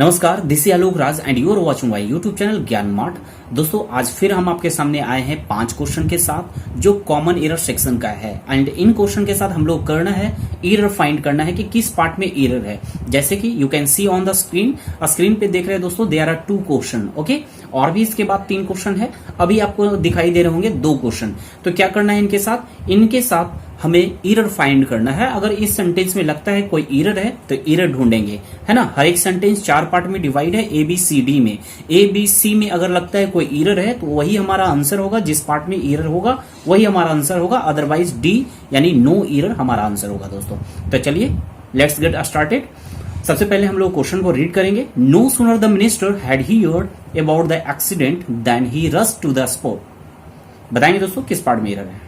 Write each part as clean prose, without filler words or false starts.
नमस्कार, this is Alok Raj and you are watching my YouTube channel Gyan mart. दोस्तों, आज फिर हम आपके सामने आए हैं 5 क्वेश्चन के साथ जो कॉमन एरर सेक्शन का है। एंड इन क्वेश्चन के साथ हम लोग करना है एरर फाइंड करना है कि किस पार्ट में एरर है। जैसे कि you can see on the screen पे देख रहे हैं दोस्तों, देयर आर 2 क्वेश्चन। ओके, और भी इसके बाद 3 क्वेश्चन है। अभी आपको दिखाई दे रहे होंगे 2 क्वेश्चन। तो क्या करना है इनके साथ हमें एरर फाइंड करना है। अगर इस सेंटेंस में लगता है कोई एरर है तो एरर ढूंढेंगे, है ना। हर एक सेंटेंस 4 पार्ट में डिवाइड है, ए बी सी डी में। ए बी सी में अगर लगता है कोई एरर है तो वही हमारा आंसर होगा। जिस पार्ट में एरर होगा वही हमारा आंसर होगा, अदरवाइज डी यानी नो एरर हमारा आंसर होगा दोस्तों। तो चलिए लेट्स गेट स्टार्टेड। सबसे पहले हम लोग क्वेश्चन को रीड करेंगे। No sooner the minister had he heard about the accident then he rush to the spot. बताएंगे दोस्तों किस पार्ट में एरर है।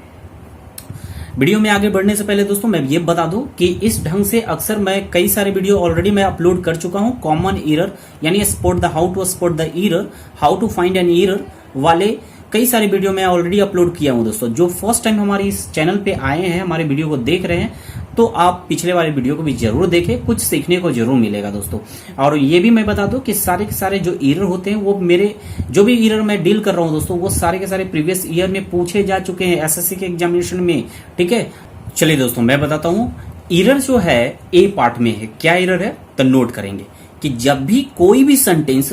वीडियो में आगे बढ़ने से पहले दोस्तों मैं ये बता दूं कि इस ढंग से अक्सर मैं कई सारे वीडियो ऑलरेडी मैं अपलोड कर चुका हूं। कॉमन एरर यानी spot the how to spot the error, how to find an error वाले कई सारे वीडियो मैं ऑलरेडी अपलोड किया हूं दोस्तों। जो फर्स्ट टाइम हमारे इस चैनल पे आए हैं, हमारे वीडियो को देख रहे हैं, तो आप पिछले वाले वीडियो को भी जरूर देखें, कुछ सीखने को जरूर मिलेगा दोस्तों। और ये भी मैं बता दूं कि सारे के सारे जो एरर होते हैं वो मेरे जो भी एरर मैं डील कर रहा हूं दोस्तों, वो सारे के सारे प्रीवियस ईयर में पूछे जा चुके हैं एसएससी के एग्जामिनेशन में। ठीक है, चलिए दोस्तों मैं बताता हूं एरर जो है ए पार्ट में है। क्या एरर है तो नोट करेंगे कि जब भी कोई भी सेंटेंस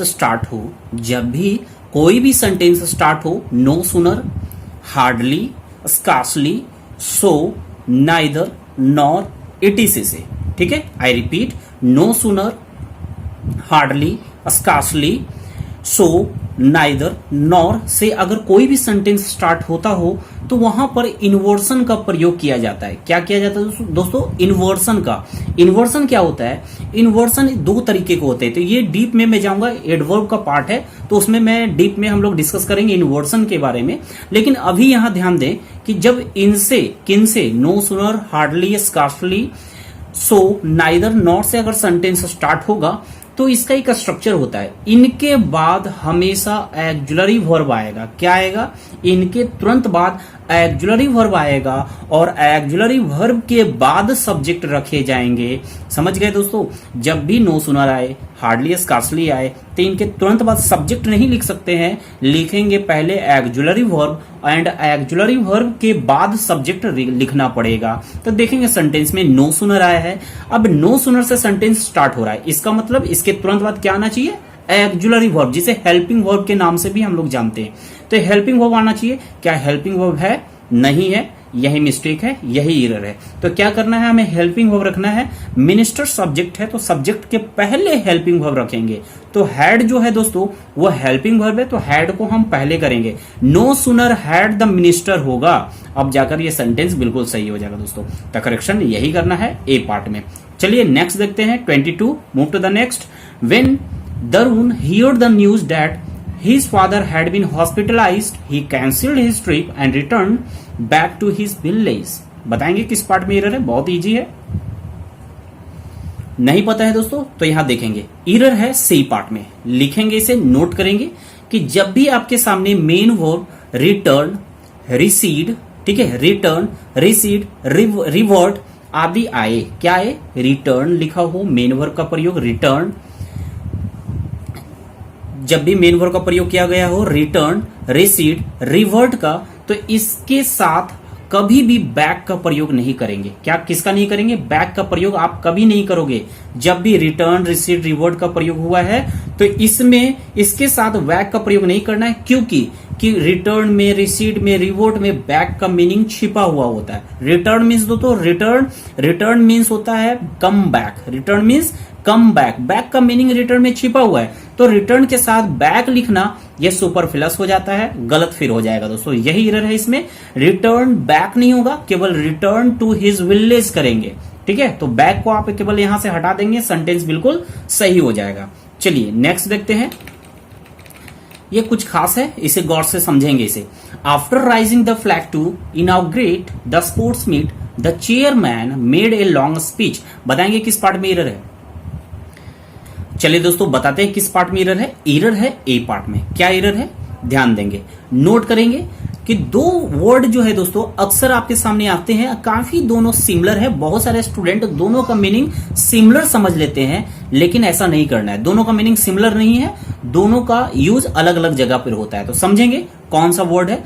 स्टार्ट हो, no sooner, hardly, scarcely, so, neither, nor, etc से। ठीक है, I repeat, no sooner, hardly, scarcely, so, neither, nor से अगर कोई भी सेंटेंस स्टार्ट होता हो तो वहां पर इन्वर्सन का प्रयोग किया जाता है। क्या किया जाता है दोस्तों? इन्वर्सन का। इन्वर्सन क्या होता है? इन्वर्सन 2 तरीके के होते हैं। तो ये डीप में मैं जाऊंगा, एडवर्ब का पार्ट है तो उसमें मैं डीप में हम लोग डिस्कस करेंगे इन्वर्सन के बारे में। लेकिन अभी यहां ध्यान दें कि जब इनसे किनसे, no sooner, hardly, scarcely, so, neither, nor से अगर सेंटेंस स्टार्ट होगा तो इसका एक स्ट्रक्चर होता है। इनके बाद हमेशा एक्जुलरी वर्ब आएगा। क्या आएगा? इनके तुरंत बाद एक्जुलरी वर्ब आएगा और एक्जुलरी वर्ब के बाद सब्जेक्ट रखे जाएंगे। समझ गए दोस्तों? जब भी नो सूनर आए, हार्डली, स्कार्सली आए तो इनके तुरंत बाद सब्जेक्ट नहीं लिख सकते हैं, लिखेंगे पहले auxiliary verb and auxiliary verb के बाद सब्जेक्ट लिखना पड़ेगा। तो देखेंगे सेंटेंस में नो सूनर आया है। अब नो सूनर से सेंटेंस स्टार्ट हो रहा है, इसका मतलब इसके तुरंत बाद क्या आना चाहिए? एक्जुलरी वर्ब, जिसे हेल्पिंग वर्ब के नाम से भी हम लोग जानते हैं। तो हेल्पिंग वर्ब आना चाहिए। क्या हेल्पिंग वर्ब है? नहीं है, यही मिस्टेक है, यही एरर है। तो क्या करना है? हमें हेल्पिंग वर्ब रखना है। मिनिस्टर सब्जेक्ट है तो सब्जेक्ट के पहले हेल्पिंग वर्ब रखेंगे। तो हैड जो है दोस्तों वो हेल्पिंग वर्ब है, तो हैड को हम पहले करेंगे। No sooner had the minister होगा, अब जाकर ये सेंटेंस बिल्कुल सही हो जाएगा दोस्तों। तो करेक्शन यही करना है ए पार्ट में। चलिए नेक्स्ट देखते हैं 22। Move to the next. When Darun heard the news that his father had been hospitalized, he cancelled his trip and returned back to his village. बताएंगे किस पार्ट में एरर है? बहुत इजी है। नहीं पता है दोस्तों तो यहां देखेंगे एरर है सी पार्ट में। लिखेंगे इसे, नोट करेंगे कि जब भी आपके सामने मेन वर्ब रिटर्न, रिसीड, ठीक है, रिटर्न, रिसीड, रिवर्ट आदि आए, क्या आए? रिटर्न लिखा हो, मेन वर्ब का प्रयोग रिटर्न। जब भी मेन वर्ब का प्रयोग किया गया हो, रिटर्न, रिसीड, रिवर्ट का, तो इसके साथ कभी भी बैक का प्रयोग नहीं करेंगे। क्या किसका नहीं करेंगे? बैक का प्रयोग आप कभी नहीं करोगे। जब भी रिटर्न, रिसीड, रिवर्ट का प्रयोग हुआ है तो इसमें इसके साथ बैक का प्रयोग नहीं करना है, क्योंकि रिटर्न में, रिसीड में, रिवर्ट में बैक का मीनिंग छिपा हुआ होता है। रिटर्न मीन्स दोस्तों रिटर्न मीन्स होता है come back. Return means come back, back का मीनिंग रिटर्न में छिपा हुआ है। तो रिटर्न के साथ बैक लिखना यह सुपरफ्लस हो जाता है, गलत फिर हो जाएगा दोस्तों। यही एरर है इसमें। रिटर्न बैक नहीं होगा, केवल रिटर्न टू हिज विलेज करेंगे। ठीक है, तो बैक को आप केवल यहां से हटा देंगे, सेंटेंस बिल्कुल सही हो जाएगा। चलिए नेक्स्ट देखते हैं। ये कुछ खास है, इसे गौर से समझेंगे इसे। After raising the flag to inaugurate the sports meet, the chairman made a long speech. बताएंगे किस पार्ट में एरर है? चलिए दोस्तों बताते हैं किस पार्ट में एरर है। एरर है ए पार्ट में। क्या एरर है? ध्यान देंगे, नोट करेंगे। कि दो वर्ड जो है दोस्तों अक्सर आपके सामने आते हैं, काफी दोनों सिमिलर है, बहुत सारे स्टूडेंट दोनों का मीनिंग सिमिलर समझ लेते हैं, लेकिन ऐसा नहीं करना है। दोनों का मीनिंग सिमिलर नहीं है, दोनों का यूज अलग अलग जगह पर होता है। तो समझेंगे कौन सा वर्ड है।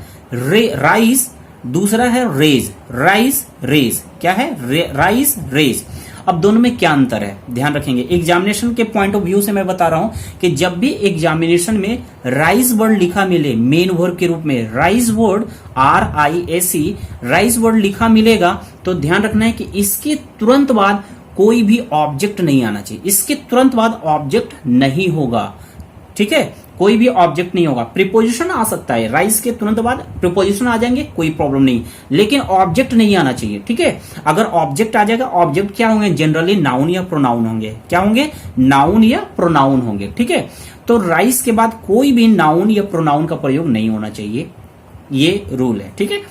राइज, दूसरा है रेज। राइज रेज क्या है, राइज रेज। अब दोनों में क्या अंतर है ध्यान रखेंगे। एग्जामिनेशन के पॉइंट ऑफ व्यू से मैं बता रहा हूं कि जब भी एग्जामिनेशन में राइज वर्ड लिखा मिले मेन वर्ब के रूप में, rise word RISE rise word लिखा मिलेगा, तो ध्यान रखना है कि इसके तुरंत बाद कोई भी ऑब्जेक्ट नहीं आना चाहिए। इसके तुरंत बाद ऑब्जेक्ट नहीं होगा, ठीक है, कोई भी ऑब्जेक्ट नहीं होगा। प्रीपोजिशन आ सकता है, राइज के तुरंत बाद प्रीपोजिशन आ जाएंगे, कोई प्रॉब्लम नहीं, लेकिन ऑब्जेक्ट नहीं आना चाहिए, ठीक है। अगर ऑब्जेक्ट आ जाएगा, ऑब्जेक्ट क्या होंगे, जनरली नाउन या प्रोनाउन होंगे। क्या होंगे, नाउन या प्रोनाउन होंगे, ठीक है। तो राइज के बाद कोई भी नाउन या प्रोनाउन का प्रयोग नहीं होना चाहिए, ये रूल है, ठीक है।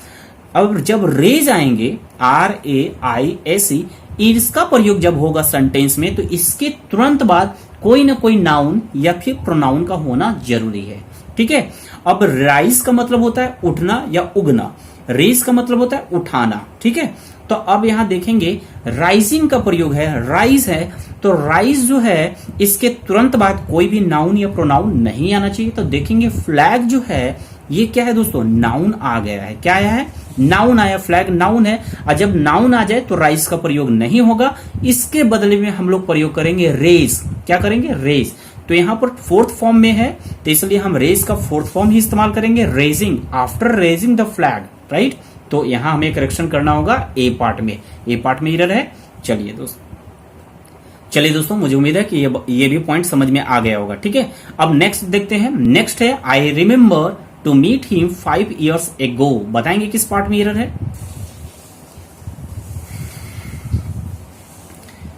अब जब रेज आएंगे RAISE, इसका प्रयोग जब होगा सेंटेंस में, तो इसके तुरंत बाद कोई ना कोई नाउन या फिर प्रोनाउन का होना जरूरी है, ठीक है। अब राइज का मतलब होता है उठना या उगना, रेज का मतलब होता है उठाना, ठीक है। तो अब यहां देखेंगे राइजिंग का प्रयोग है, राइज है, तो राइज जो है इसके तुरंत बाद कोई भी नाउन या प्रोनाउन नहीं आना चाहिए। तो देखेंगे फ्लैग जो है ये क्या है दोस्तों, नाउन आ गया है। क्या आया है, नाउन आया, फ्लैग नाउन है। और जब नाउन आ जाए तो राइज का प्रयोग नहीं होगा, इसके बदले में हम लोग प्रयोग करेंगे रेज। क्या करेंगे, रेज। तो यहां पर फोर्थ फॉर्म में है, तो इसलिए हम रेज का फोर्थ फॉर्म ही इस्तेमाल करेंगे, raising, after raising the flag, right. तो यहां हमें करेक्शन करना होगा ए पार्ट में, ए पार्ट में एरर है। चलिए दोस्तों, मुझे उम्मीद है कि ये भी पॉइंट समझ में आ गया होगा, ठीक है। अब नेक्स्ट देखते हैं। नेक्स्ट है I remember to meet him 5 years ago। बताएंगे किस पार्ट में एरर है,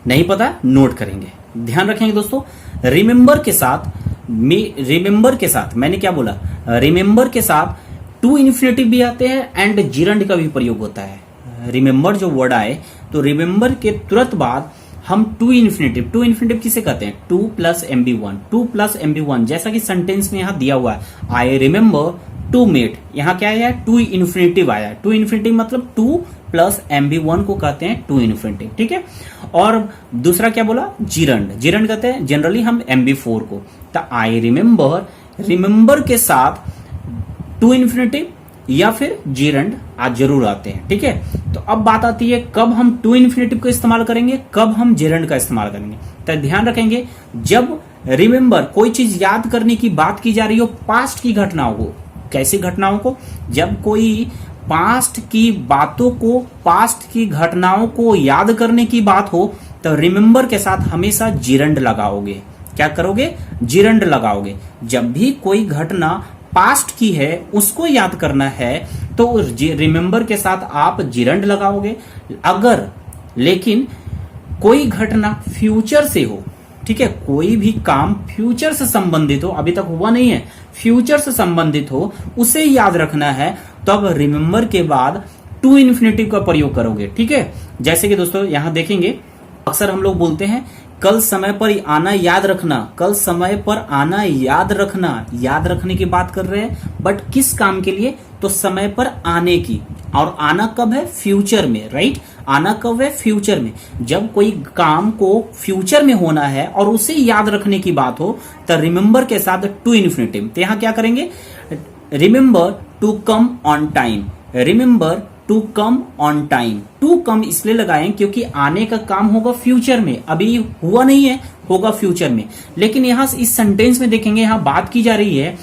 नहीं पता, नोट करेंगे, ध्यान रखेंगे दोस्तों। रिमेंबर के साथ मैंने क्या बोला, रिमेंबर के साथ टू इन्फिनेटिव भी आते हैं एंड जिरंड का भी प्रयोग होता है। रिमेंबर जो वर्ड आए तो रिमेंबर के तुरंत बाद हम टू इन्फिनेटिव किसे कहते हैं, 2 + MB1, 2 + MB1, जैसा कि सेंटेंस में यहां दिया हुआ है, आई रिमेम्बर टू मेट। यहां क्या आया, टू इन्फिनेटिव आया। टू इन्फिनेटिव मतलब 2 + MB1 को कहते हैं टू इन्फिनेटिव, ठीक है। और दूसरा क्या बोला, जिरंड कहते हैं जनरली हम MB4 को। तो आई रिमेम्बर के साथ टू इन्फिनेटिव या फिर जिरंड आज जरूर आते हैं, ठीक है। तो अब बात आती है कब हम टू इन्फिनेटिव का इस्तेमाल करेंगे, कब हम जिरंड का इस्तेमाल करेंगे। तो ध्यान रखेंगे, जब रिमेंबर कोई चीज याद करने की बात की जा रही हो, पास्ट की घटनाओं को, कैसी घटनाओं को, जब कोई पास्ट की बातों को, पास्ट की घटनाओं को याद करने की बात हो, तो रिमेंबर के साथ हमेशा जिरंड लगाओगे। क्या करोगे, जिरंड लगाओगे। जब भी कोई घटना पास्ट की है उसको याद करना है तो रिमेंबर के साथ आप जिरंड लगाओगे। अगर लेकिन कोई घटना फ्यूचर से हो, ठीक है, कोई भी काम फ्यूचर से संबंधित हो, अभी तक हुआ नहीं है, फ्यूचर से संबंधित हो, उसे याद रखना है, तब रिमेंबर के बाद टू इन्फिनेटिव का प्रयोग करोगे, ठीक है। जैसे कि दोस्तों यहां देखेंगे, अक्सर हम लोग बोलते हैं कल समय पर आना याद रखना, कल समय पर आना याद रखना, याद रखने की बात कर रहे हैं, बट किस काम के लिए, तो समय पर आने की। और आना कब है, फ्यूचर में, राइट। आना कब है, फ्यूचर में। जब कोई काम को फ्यूचर में होना है और उसे याद रखने की बात हो, तो रिमेंबर के साथ टू इन्फिनेटिव। तो यहां क्या करेंगे, remember to come on time, remember to come on time. To come इसलिए लगाएं क्योंकि आने का काम होगा फ्यूचर में, अभी हुआ नहीं है, होगा फ्यूचर में। लेकिन यहां इस सेंटेंस में देखेंगे, यहां बात की जा रही है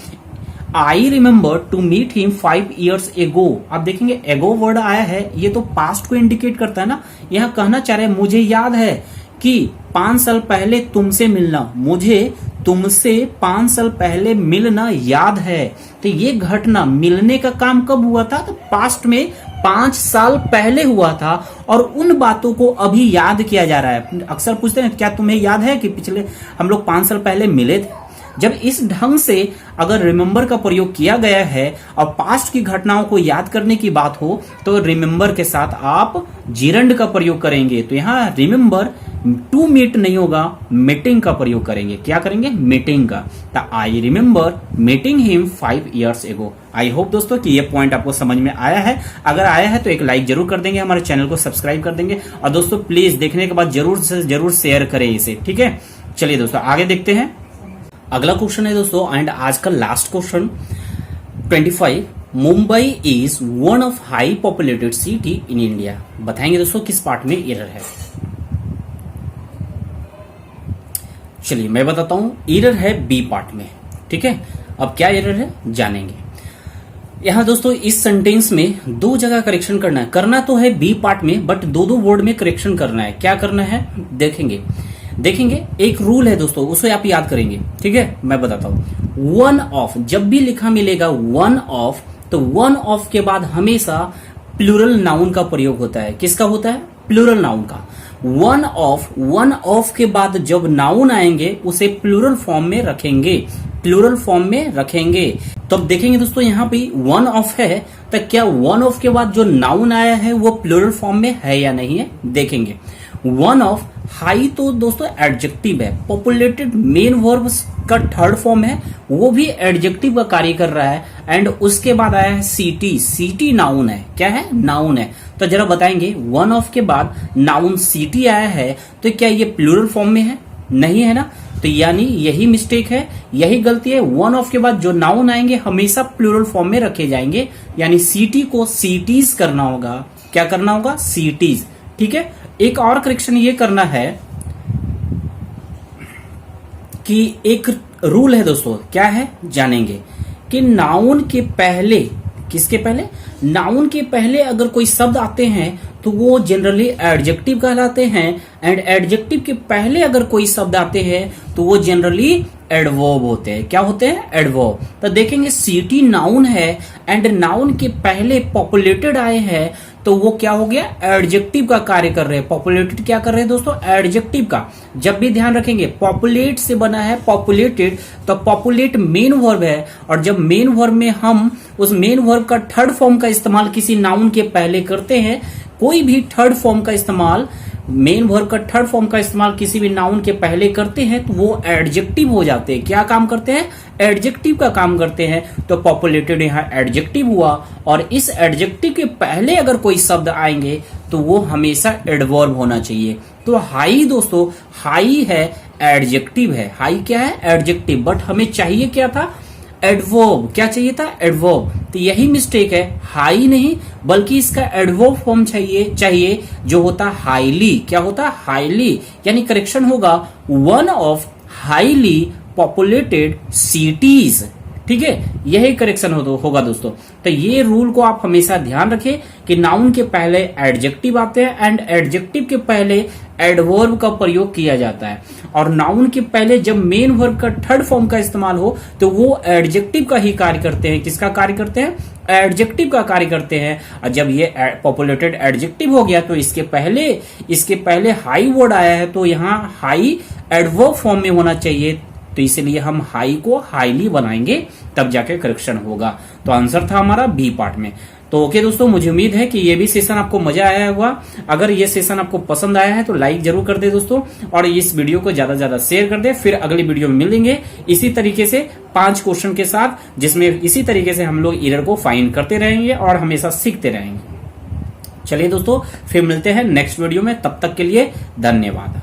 I remember to meet him 5 years ago। अब देखेंगे एगो वर्ड आया है, ये तो पास्ट को इंडिकेट करता है ना। यहां कहना चाह रहे हैं मुझे याद है कि 5 साल पहले तुमसे मिलना, मुझे तुमसे 5 साल पहले मिलना याद है। तो ये घटना मिलने का काम कब हुआ था, तो पास्ट में 5 साल पहले हुआ था, और उन बातों को अभी याद किया जा रहा है। अक्सर पूछते हैं क्या तुम्हें याद है कि पिछले हम लोग 5 साल पहले मिले थे। जब इस ढंग से अगर रिमेंबर का प्रयोग किया गया है और पास्ट की घटनाओं को याद करने की बात हो, तो रिमेंबर के साथ आप जिरंड का प्रयोग करेंगे। तो यहाँ रिमेंबर टू मीट नहीं होगा, मीटिंग का प्रयोग करेंगे। क्या करेंगे? मीटिंग का। तो I remember meeting him 5 years ago। I hope दोस्तों कि ये पॉइंट आपको समझ में आया है। अगर आया है तो एक लाइक जरूर कर देंगे, हमारे चैनल को सब्सक्राइब कर देंगे, और दोस्तों प्लीज देखने के बाद जरूर से जरूर शेयर करें इसे, ठीक है। चलिए दोस्तों आगे देखते हैं। अगला क्वेश्चन है दोस्तों, एंड आज का last question 25। Mumbai is one of high populated city in India. बताएंगे दोस्तों किस पार्ट में एरर है। चलिए मैं बताता हूं, एरर है बी पार्ट में, ठीक है। अब क्या एरर है जानेंगे। यहां दोस्तों इस सेंटेंस में दो जगह करेक्शन करना तो है बी पार्ट में, बट दो वर्ड में करेक्शन करना है। क्या करना है देखेंगे। एक रूल है दोस्तों, उसे आप याद करेंगे, ठीक है। मैं बताता हूं, वन ऑफ जब भी लिखा मिलेगा वन ऑफ, तो वन ऑफ के बाद हमेशा प्लूरल नाउन का प्रयोग होता है। किसका होता है? प्लूरल नाउन का। वन ऑफ के बाद जब नाउन आएंगे उसे प्लूरल फॉर्म में रखेंगे। तो अब देखेंगे दोस्तों यहाँ पे वन ऑफ है, तो क्या वन ऑफ के बाद जो नाउन आया है वो प्लूरल फॉर्म में है या नहीं है देखेंगे। वन ऑफ हाई तो दोस्तों एडजेक्टिव है, पॉपुलेटेड मेन वर्ब का थर्ड फॉर्म है, वो भी एडजेक्टिव का कार्य कर रहा है। एंड उसके बाद आया है सिटी नाउन है। क्या है? नाउन है। तो जरा बताएंगे, वन ऑफ के बाद नाउन सिटी आया है, तो क्या ये प्लूरल फॉर्म में है? नहीं है ना। तो यानी यही मिस्टेक है, यही गलती है। वन ऑफ के बाद जो नाउन आएंगे हमेशा प्लूरल फॉर्म में रखे जाएंगे, यानी सिटी को सिटीज करना होगा। क्या करना होगा? सिटीज, ठीक है। एक और करेक्शन ये करना है कि एक रूल है दोस्तों, क्या है जानेंगे, कि नाउन के पहले, किसके पहले? नाउन के पहले अगर कोई शब्द आते हैं तो वो जनरली एडजेक्टिव कहलाते हैं, एंड एडजेक्टिव के पहले अगर कोई शब्द आते हैं तो वो जनरली एडवर्ब होते हैं। क्या होते हैं? एडवर्ब। तो देखेंगे सिटी नाउन है एंड नाउन के पहले पॉपुलेटेड आए हैं, तो वो क्या हो गया? एडजेक्टिव का कार्य कर रहे हैं। पॉपुलेटेड क्या कर रहे हैं दोस्तों? एडजेक्टिव का। जब भी ध्यान रखेंगे पॉपुलेट से बना है पॉपुलेटेड, तो पॉपुलेट मेन वर्ब है, और जब मेन वर्ब में हम उस मेन वर्ब का थर्ड फॉर्म का इस्तेमाल किसी नाउन के पहले करते हैं, कोई भी थर्ड फॉर्म का इस्तेमाल, मेन वर्ब का थर्ड फॉर्म का इस्तेमाल किसी भी नाउन के पहले करते हैं तो वो एडजेक्टिव हो जाते हैं। क्या काम करते हैं? एडजेक्टिव का काम करते हैं। तो पॉपुलेटेड यहाँ एडजेक्टिव हुआ, और इस एडजेक्टिव के पहले अगर कोई शब्द आएंगे तो वो हमेशा एडवर्ब होना चाहिए। तो हाई दोस्तों, हाई है एडजेक्टिव है। हाई क्या है? एडजेक्टिव। बट हमें चाहिए क्या था? एडवर्ब। क्या चाहिए था? एडवर्ब। तो यही मिस्टेक है, हाई नहीं बल्कि इसका एडवर्ब फॉर्म चाहिए जो होता हाईली। क्या होता? हाईली। यानी करेक्शन होगा one of highly populated cities, ठीक है। यही करेक्शन होगा दोस्तों। तो ये रूल को आप हमेशा ध्यान रखें कि नाउन के पहले एडजेक्टिव आते हैं एंड एडजेक्टिव के पहले एडवर्ब का प्रयोग किया जाता है, और नाउन के पहले जब मेन वर्ब का थर्ड फॉर्म का इस्तेमाल हो तो वो एडजेक्टिव का ही कार्य करते हैं। किसका कार्य करते हैं? एडजेक्टिव का कार्य करते हैं। और जब ये पॉपुलेटेड एडजेक्टिव हो गया तो इसके पहले हाई वर्ड आया है, तो यहाँ हाई एडवर्ब फॉर्म में होना चाहिए। तो इसलिए हम हाई को हाईली बनाएंगे, तब जाके करेक्शन होगा। तो आंसर था हमारा बी पार्ट में। तो ओके दोस्तों, मुझे उम्मीद है कि ये भी सेशन आपको मजा आया होगा। अगर ये सेशन आपको पसंद आया है तो लाइक जरूर कर दे दोस्तों, और इस वीडियो को ज्यादा से ज्यादा शेयर कर दे। फिर अगली वीडियो में मिलेंगे इसी तरीके से 5 क्वेश्चन के साथ, जिसमें इसी तरीके से हम लोग एरर को फाइंड करते रहेंगे और हमेशा सीखते रहेंगे। चलिए दोस्तों, फिर मिलते हैं नेक्स्ट वीडियो में। तब तक के लिए धन्यवाद।